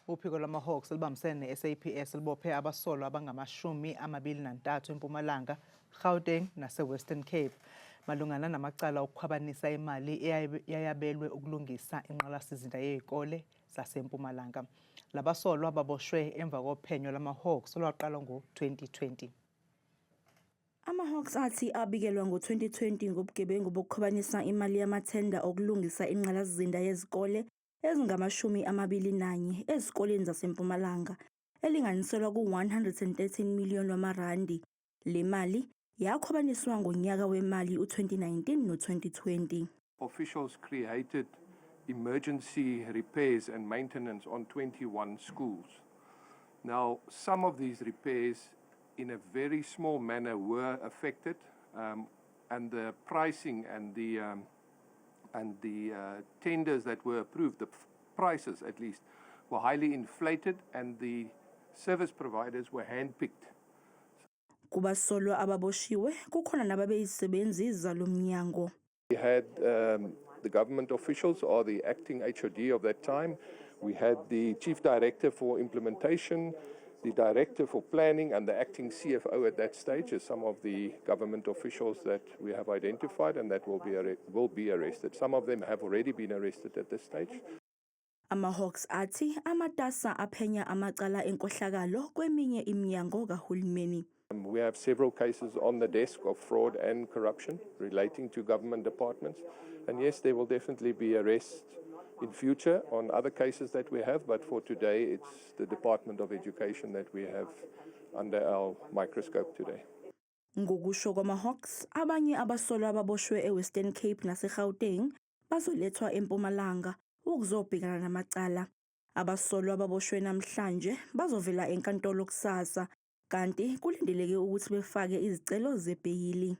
Uphiko lwama-Hawks libambisene ne-SAPS libophe abasolwa abangama-23 eMpumalanga, Gauteng nase-Western Cape malungana namacala okukhwabanisa imali eyayabelwe ukulungisa inqalasizinda yezikole zaseMpumalanga. Labasolwa baboshwe emva kophenyo lama-Hawks olwaqala ngo-2020. Ama-Hawks athi abikelwa ngo-2020 ngobugebengu bokukhwabanisa imali yamathenda okulungisa inqalasizinda yezikole ezingama-21 ezikoleni zaseMpumalanga elinganiselwa ku-113 million wamarandi. Le mali yakhwabaniswa ngonyaka wemali u-2019 no-2020. Officials created emergency repairs and maintenance on 21 schools. Now, some of these repairs in a very small manner were affected, and the pricing and the tenders that were approved, the prices at least, were highly inflated, and the service providers were handpicked. Kubasolwa ababoshiwe kukhona nababeyisebenzi zalomnyango. We had the government officials or the acting HOD of that time. We had the chief director for implementation, the director for planning, and the acting CFO at that stage as some of the government officials that we have identified and that will be arrested. Some of them have already been arrested at this stage. Ama-Hawks athi amatasa aphenya amacala enkohlakalo kweminye iminyango kahulumeni. We have several cases on the desk of fraud and corruption relating to government departments. And yes, there will definitely be arrests in future on other cases that we have, but for today, it's the Department of Education that we have under our microscope today. Ngokusho kwama-Hawks, abanye abasolwa ababoshwe eWestern Cape nase-Gauteng bazolethwa eMpumalanga ukuzobhekana namacala. Abasolwa ababoshwe namhlanje bazovela enkantolo kusasa, kanti kulindeleke ukuthi befake izicelo zebheyili.